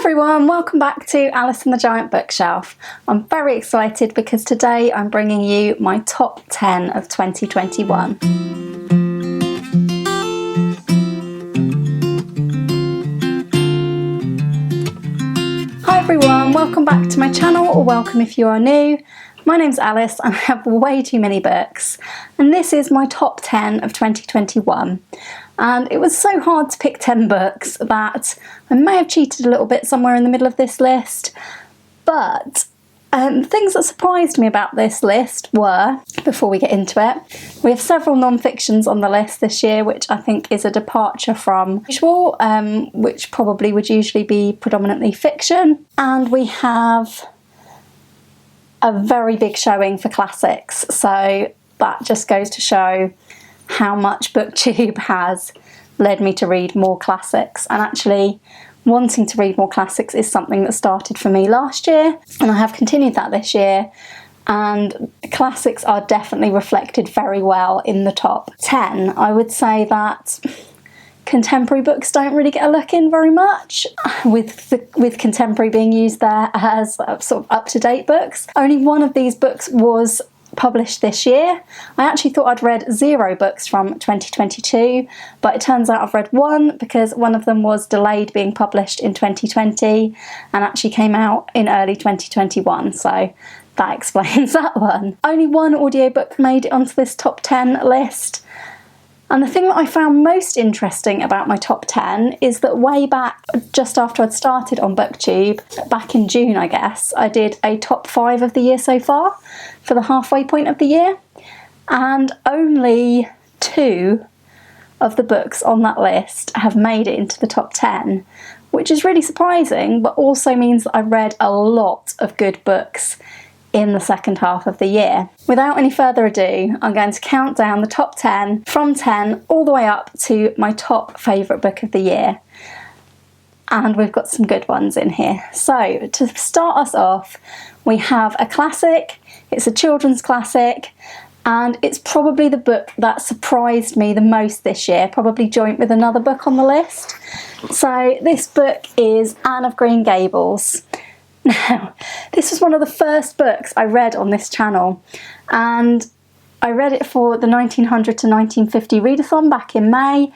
everyone, welcome back to Alice and the Giant Bookshelf. I'm very excited because today I'm bringing you my top 10 of 2021. Hi everyone, welcome back to my channel, or welcome if you are new. My name's Alice and I have way too many books, and this is my top 10 of 2021. And it was so hard to pick 10 books that I may have cheated a little bit somewhere in the middle of this list, but things that surprised me about this list were, before we get into it, we have several non-fictions on the list this year, which I think is a departure from usual, which probably would usually be predominantly fiction. And we have a very big showing for classics, so that just goes to show how much BookTube has led me to read more classics. And actually wanting to read more classics is something that started for me last year, and I have continued that this year, and classics are definitely reflected very well in the top 10. I would say that contemporary books don't really get a look in very much, with contemporary being used there as sort of up-to-date books. Only one of these books was published this year. I actually thought I'd read 0 books from 2022, but it turns out I've read 1 because one of them was delayed being published in 2020 and actually came out in early 2021, so that explains that one. Only one audiobook made it onto this top 10 list. And the thing that I found most interesting about my top 10 is that way back, just after I'd started on BookTube, back in June I guess, I did a top 5 of the year so far, for the halfway point of the year, and only 2 of the books on that list have made it into the top 10, which is really surprising, but also means that I read a lot of good books in the second half of the year. Without any further ado, I'm going to count down the top 10 from 10 all the way up to my top favourite book of the year. And we've got some good ones in here. So to start us off, we have a classic. It's a children's classic, and it's probably the book that surprised me the most this year, probably joint with another book on the list. So this book is Anne of Green Gables. Now, this was one of the first books I read on this channel, and I read it for the 1900 to 1950 readathon back in May,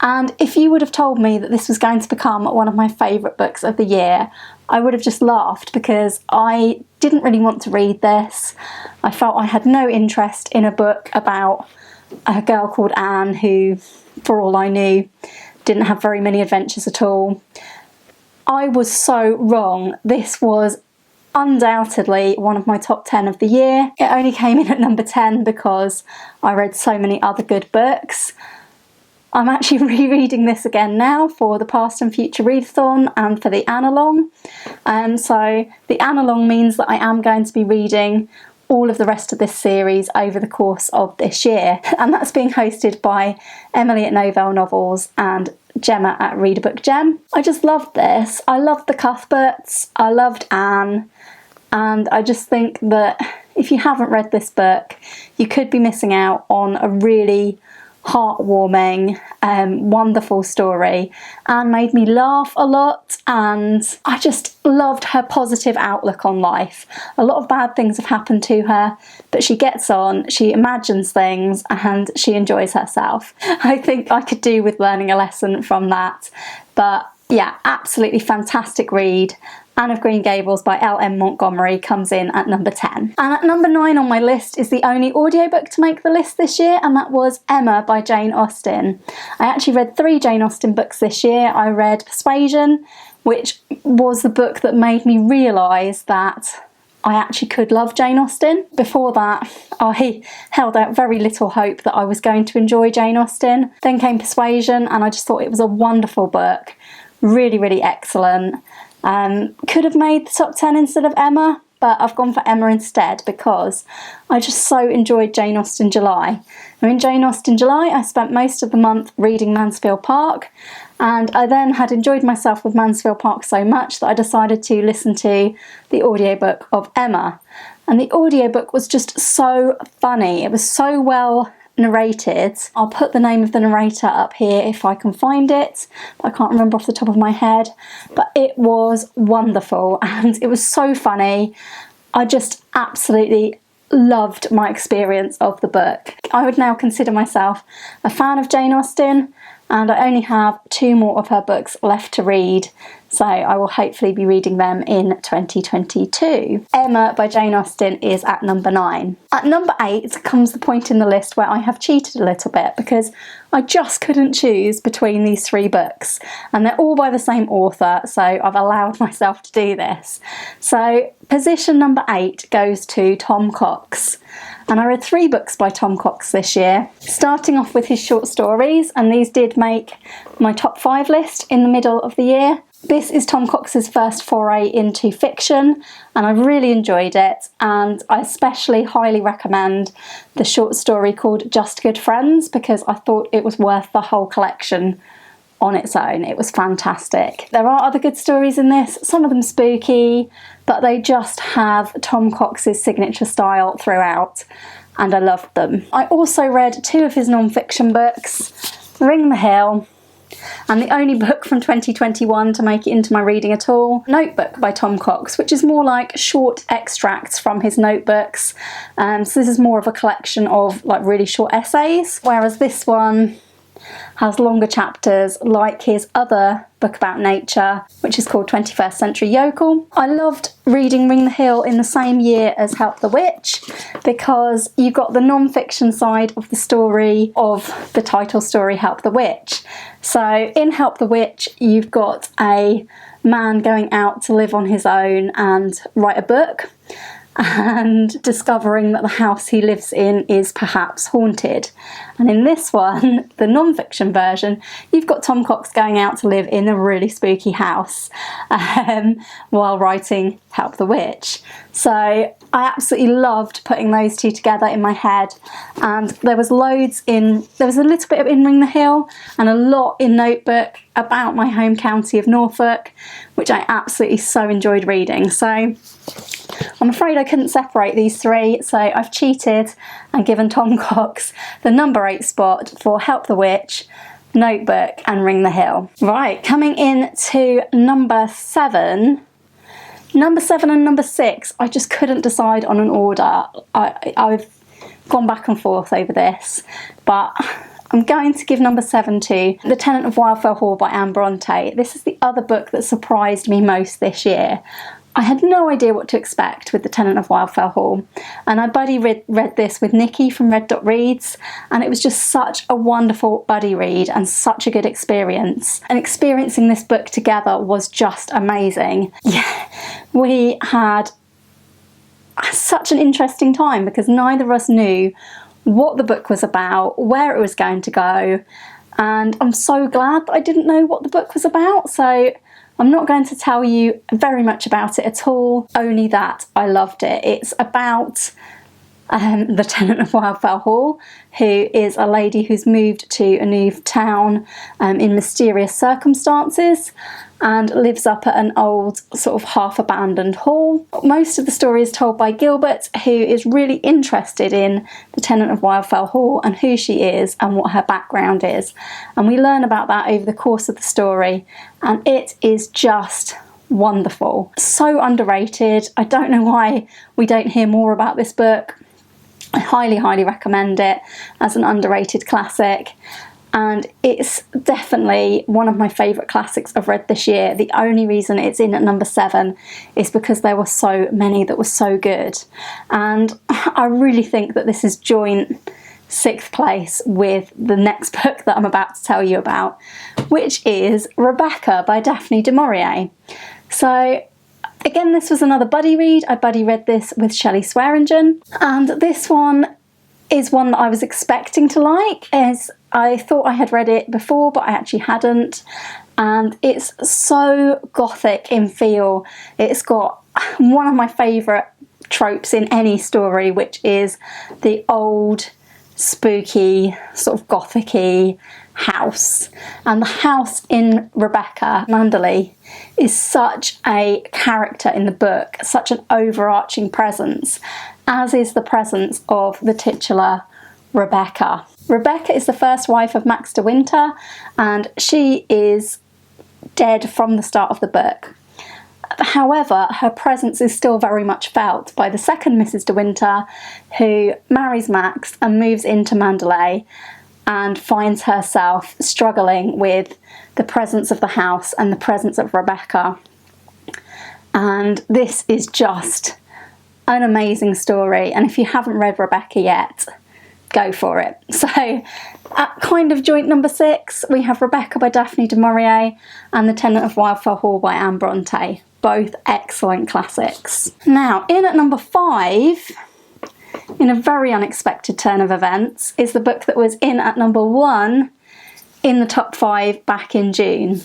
and if you would have told me that this was going to become one of my favourite books of the year, I would have just laughed, because I didn't really want to read this. I felt I had no interest in a book about a girl called Anne who, for all I knew, didn't have very many adventures at all. I was so wrong. This was undoubtedly one of my top 10 of the year. It only came in at number 10 because I read so many other good books. I'm actually rereading this again now for the Past and Future Readathon and for the Analong. So the Analong means that I am going to be reading all of the rest of this series over the course of this year, and that's being hosted by Emily at Novell Novels and Gemma at Read a Book Gem. I just loved this. I loved the Cuthberts, I loved Anne, and I just think that if you haven't read this book, you could be missing out on a really heartwarming, wonderful story. Anne made me laugh a lot, and I just loved her positive outlook on life. A lot of bad things have happened to her, but she gets on, she imagines things, and she enjoys herself. I think I could do with learning a lesson from that. But yeah, absolutely fantastic read. Anne of Green Gables by L.M. Montgomery comes in at number 10. And at number 9 on my list is the only audiobook to make the list this year, and that was Emma by Jane Austen. I actually read 3 Jane Austen books this year. I read Persuasion, which was the book that made me realise that I actually could love Jane Austen. Before that, I held out very little hope that I was going to enjoy Jane Austen. Then came Persuasion, and I just thought it was a wonderful book. Really, really excellent. Could have made the top 10 instead of Emma, but I've gone for Emma instead because I just so enjoyed Jane Austen July. Now in Jane Austen July, I spent most of the month reading Mansfield Park, and I then had enjoyed myself with Mansfield Park so much that I decided to listen to the audiobook of Emma. And the audiobook was just so funny. It was so well narrated. I'll put the name of the narrator up here if I can find it. I can't remember off the top of my head, but it was wonderful and it was so funny. I just absolutely loved my experience of the book. I would now consider myself a fan of Jane Austen, and I only have 2 more of her books left to read, so I will hopefully be reading them in 2022. Emma by Jane Austen is at number 9. At number 8 comes the point in the list where I have cheated a little bit because I just couldn't choose between these 3 books, and they're all by the same author, so I've allowed myself to do this. So position number 8 goes to Tom Cox. And I read 3 books by Tom Cox this year, starting off with his short stories, and these did make my top 5 list in the middle of the year. This is Tom Cox's first foray into fiction, and I really enjoyed it, and I especially highly recommend the short story called Just Good Friends because I thought it was worth the whole collection on its own. It was fantastic. There are other good stories in this, some of them spooky, but they just have Tom Cox's signature style throughout, and I loved them. I also read 2 of his non-fiction books, Ring the Hill, and the only book from 2021 to make it into my reading at all, Notebook by Tom Cox, which is more like short extracts from his notebooks. So this is more of a collection of like really short essays, whereas this one has longer chapters like his other book about nature, which is called 21st Century Yokel. I loved reading Ring the Hill in the same year as Help the Witch because you got the non-fiction side of the story of the title story Help the Witch. So in Help the Witch you've got a man going out to live on his own and write a book, and discovering that the house he lives in is perhaps haunted. And in this one, the non-fiction version, you've got Tom Cox going out to live in a really spooky house while writing Help the Witch. So I absolutely loved putting those 2 together in my head, and there was a little bit in Ring the Hill and a lot in Notebook about my home county of Norfolk, which I absolutely so enjoyed reading. So I'm afraid I couldn't separate these 3, so I've cheated and given Tom Cox the number 8 spot for Help the Witch, Notebook and Ring the Hill. Right, coming in to number 7. Number 7 and number 6, I just couldn't decide on an order. I've gone back and forth over this, but I'm going to give number 7 to The Tenant of Wildfell Hall by Anne Bronte. This is the other book that surprised me most this year. I had no idea what to expect with The Tenant of Wildfell Hall, and I buddy read this with Nikki from Red Dot Reads, and it was just such a wonderful buddy read and such a good experience. And experiencing this book together was just amazing. Yeah, we had such an interesting time because neither of us knew what the book was about, where it was going to go, and I'm so glad that I didn't know what the book was about, so I'm not going to tell you very much about it at all, only that I loved it. It's about the tenant of Wildfell Hall, who is a lady who's moved to a new town in mysterious circumstances and lives up at an old sort of half-abandoned hall. Most of the story is told by Gilbert, who is really interested in the tenant of Wildfell Hall and who she is and what her background is. And we learn about that over the course of the story, and it is just wonderful. So underrated. I don't know why we don't hear more about this book. I highly, highly recommend it as an underrated classic. And it's definitely one of my favourite classics I've read this year. The only reason it's in at number 7 is because there were so many that were so good. And I really think that this is joint 6th place with the next book that I'm about to tell you about, which is Rebecca by Daphne du Maurier. So again, this was another buddy read. I buddy read this with Shelley Swearingen, and this one is one that I was expecting to like, as I thought I had read it before, but I actually hadn't. And it's so gothic in feel. It's got one of my favourite tropes in any story, which is the old, spooky, sort of gothic-y house. And the house in Rebecca, Manderley, is such a character in the book, such an overarching presence, as is the presence of the titular Rebecca. Rebecca is the first wife of Max de Winter, and she is dead from the start of the book. However, her presence is still very much felt by the second Mrs. de Winter, who marries Max and moves into Mandalay and finds herself struggling with the presence of the house and the presence of Rebecca. And this is just an amazing story, and if you haven't read Rebecca yet, go for it. So at kind of joint number 6, we have Rebecca by Daphne du Maurier and The Tenant of Wildfell Hall by Anne Bronte. Both excellent classics. Now, in at number 5, in a very unexpected turn of events, is the book that was in at number 1 in the top 5 back in June.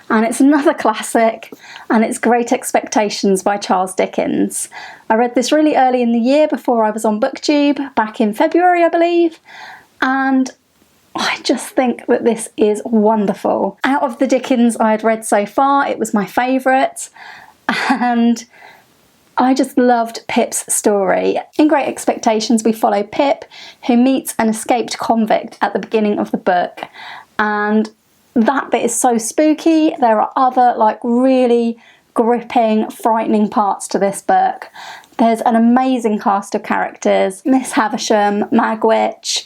And it's another classic, and it's Great Expectations by Charles Dickens. I read this really early in the year before I was on BookTube, back in February I believe, and I just think that this is wonderful. Out of the Dickens I had read so far, it was my favourite, and I just loved Pip's story. In Great Expectations we follow Pip, who meets an escaped convict at the beginning of the book, and that bit is so spooky. There are other really gripping, frightening parts to this book. There's an amazing cast of characters. Miss Havisham, Magwitch,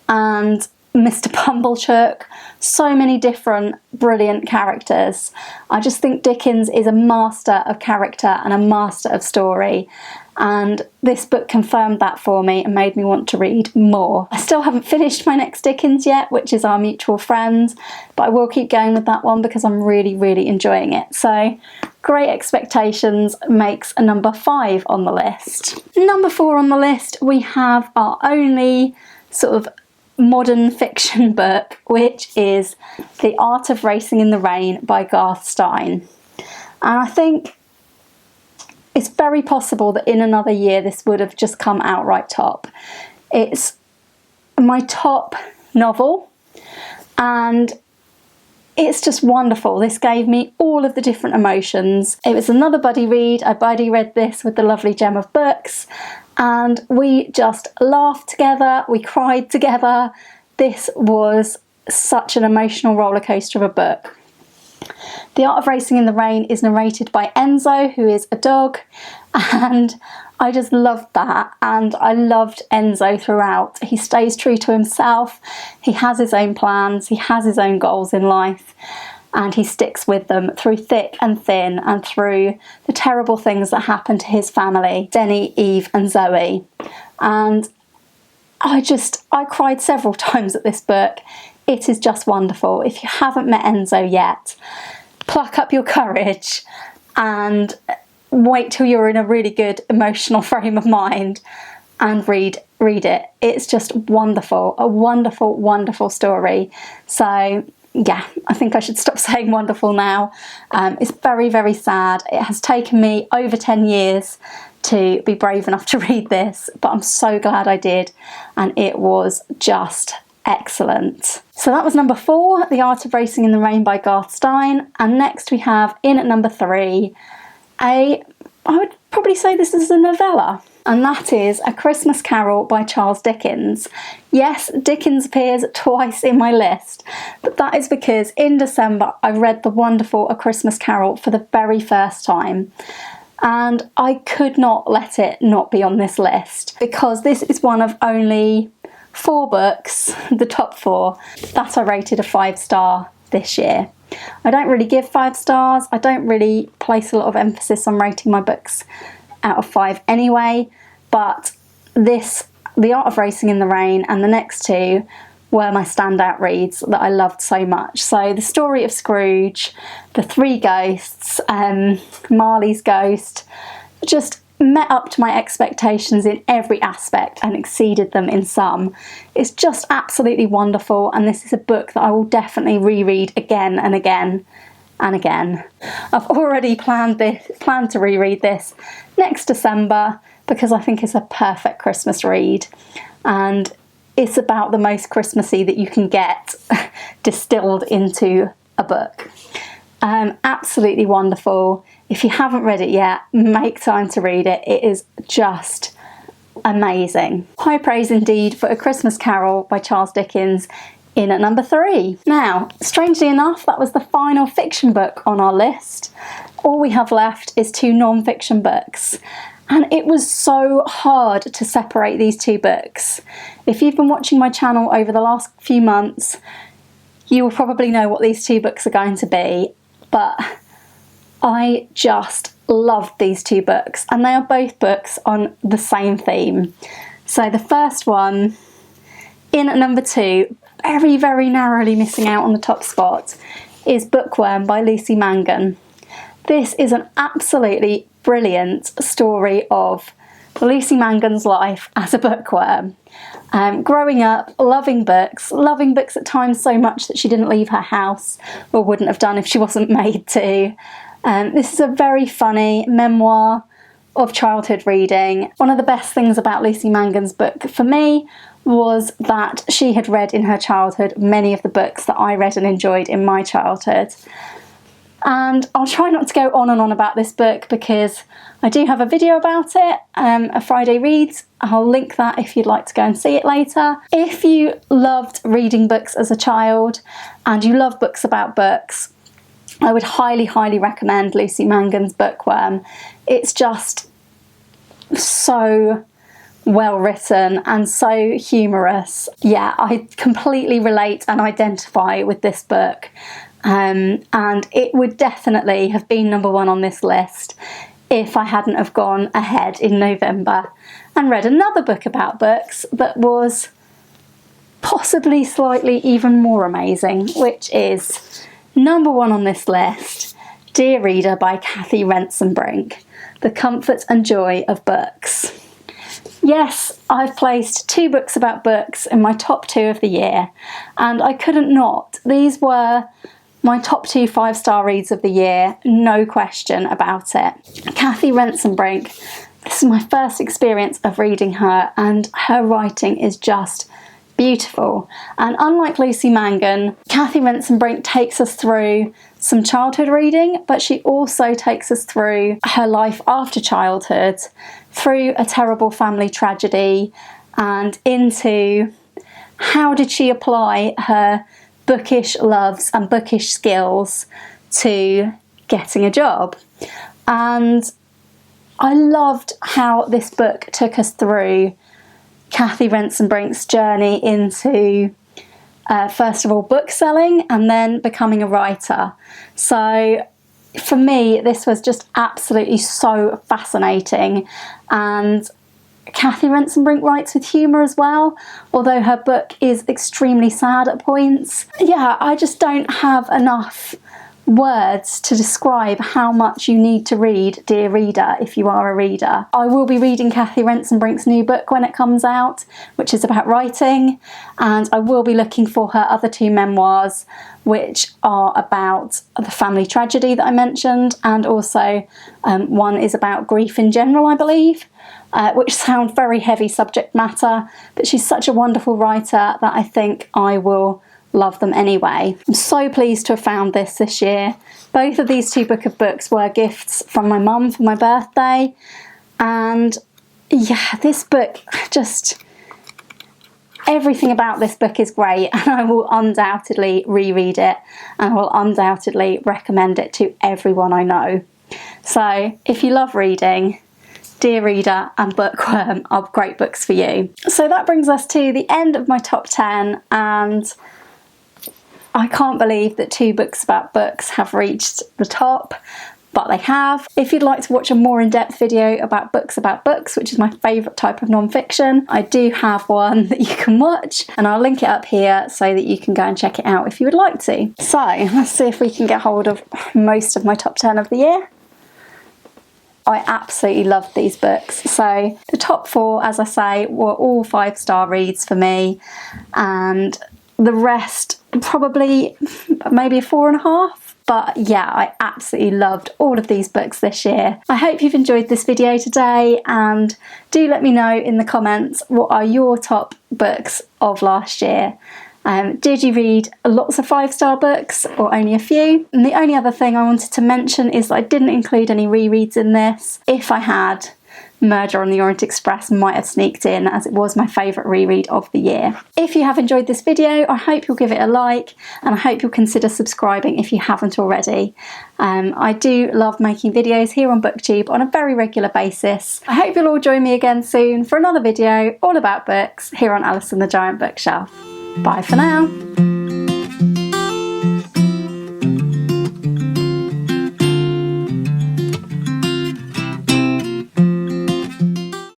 and Mr. Pumblechook. So many different brilliant characters. I just think Dickens is a master of character and a master of story. And this book confirmed that for me and made me want to read more. I still haven't finished my next Dickens yet, which is Our Mutual Friend, but I will keep going with that one because I'm really, really enjoying it. So Great Expectations makes a number 5 on the list. Number 4 on the list, we have our only sort of modern fiction book, which is The Art of Racing in the Rain by Garth Stein. And I think it's very possible that in another year this would have just come outright top. It's my top novel, and it's just wonderful. This gave me all of the different emotions. It was another buddy read. I buddy read this with the lovely Gem of Books, and we just laughed together, we cried together. This was such an emotional roller coaster of a book. The Art of Racing in the Rain is narrated by Enzo, who is a dog, and I just loved that, and I loved Enzo throughout. He stays true to himself, he has his own plans, he has his own goals in life, and he sticks with them through thick and thin and through the terrible things that happen to his family, Denny, Eve and Zoe. And I cried several times at this book. It is just wonderful. If you haven't met Enzo yet, pluck up your courage and wait till you're in a really good emotional frame of mind and read it. It's just wonderful. A wonderful, wonderful story. So yeah, I think I should stop saying wonderful now. It's very, very sad. It has taken me over 10 years to be brave enough to read this, but I'm so glad I did, and it was just excellent. So that was number 4, The Art of Racing in the Rain by Garth Stein, and next we have in at number 3 I would probably say this is a novella, and that is A Christmas Carol by Charles Dickens. Yes, Dickens appears twice in my list, but that is because in December I read the wonderful A Christmas Carol for the very first time, and I could not let it not be on this list because this is one of only 4 books, the top 4, that I rated a 5-star this year. I don't really give 5 stars. I don't really place a lot of emphasis on rating my books out of 5 anyway, but this, The Art of Racing in the Rain, and the next 2 were my standout reads that I loved so much. So The Story of Scrooge, The Three Ghosts, Marley's Ghost, just met up to my expectations in every aspect and exceeded them in some. It's just absolutely wonderful, and this is a book that I will definitely reread again and again and again. I've already planned to reread this next December because I think it's a perfect Christmas read, and it's about the most Christmassy that you can get distilled into a book. Absolutely wonderful. If you haven't read it yet, make time to read it. It is just amazing. High praise indeed for A Christmas Carol by Charles Dickens in at number 3. Now, strangely enough, that was the final fiction book on our list. All we have left is 2 non-fiction books. And it was so hard to separate these 2 books. If you've been watching my channel over the last few months, you will probably know what these 2 books are going to be. But I just loved these 2 books, and they are both books on the same theme. So the first one, in at number 2, very, very narrowly missing out on the top spot, is Bookworm by Lucy Mangan. This is an absolutely brilliant story of Lucy Mangan's life as a bookworm. Growing up, loving books at times so much that she didn't leave her house, or wouldn't have done if she wasn't made to. This is a very funny memoir of childhood reading. One of the best things about Lucy Mangan's book for me was that she had read in her childhood many of the books that I read and enjoyed in my childhood. And I'll try not to go on and on about this book because I do have a video about it, a Friday Reads. I'll link that if you'd like to go and see it later. If you loved reading books as a child and you love books about books, I would highly, highly recommend Lucy Mangan's Bookworm. It's just so well written and so humorous. Yeah, I completely relate and identify with this book. And it would definitely have been number 1 on this list if I hadn't have gone ahead in November and read another book about books that was possibly slightly even more amazing, which is number 1 on this list, Dear Reader by Kathy Renson-Brink, The Comfort and Joy of Books. Yes, I've placed 2 books about books in my top 2 of the year, and I couldn't not. These were my top 2 5-star reads of the year, no question about it. Kathy Renson-Brink, this is my first experience of reading her, and her writing is just beautiful. And unlike Lucy Mangan, Kathy Renson-Brink takes us through some childhood reading, but she also takes us through her life after childhood, through a terrible family tragedy, and into how did she apply her bookish loves and bookish skills to getting a job. And I loved how this book took us through Kathy Renson-Brink's journey into first of all book selling and then becoming a writer. So for me, this was just absolutely so fascinating. And Kathy Renson-Brink writes with humour as well, although her book is extremely sad at points. Yeah, I just don't have enough words to describe how much you need to read Dear Reader if you are a reader. I will be reading Kathy Renson-Brink's new book when it comes out, which is about writing, and I will be looking for her other 2 memoirs, which are about the family tragedy that I mentioned, and also one is about grief in general, I believe. Which sound very heavy subject matter, but she's such a wonderful writer that I think I will love them anyway. I'm so pleased to have found this year. Both of these 2 books were gifts from my mum for my birthday, and yeah, this book, just everything about this book is great, and I will undoubtedly reread it and I will undoubtedly recommend it to everyone I know. So if you love reading, Dear Reader and Bookworm are great books for you. So that brings us to the end of my top 10, and I can't believe that 2 books about books have reached the top, but they have. If you'd like to watch a more in-depth video about books, which is my favourite type of non-fiction, I do have one that you can watch, and I'll link it up here so that you can go and check it out if you would like to. So let's see if we can get hold of most of my top 10 of the year. I absolutely loved these books. So the top 4, as I say, were all 5-star reads for me, and the rest probably maybe a 4.5. But yeah, I absolutely loved all of these books this year. I hope you've enjoyed this video today, and do let me know in the comments what are your top books of last year. Did you read lots of 5-star books or only a few? And the only other thing I wanted to mention is that I didn't include any rereads in this. If I had, Murder on the Orient Express might have sneaked in, as it was my favourite reread of the year. If you have enjoyed this video, I hope you'll give it a like, and I hope you'll consider subscribing if you haven't already. I do love making videos here on BookTube on a very regular basis. I hope you'll all join me again soon for another video all about books here on Alice and the Giant Bookshelf. Bye for now.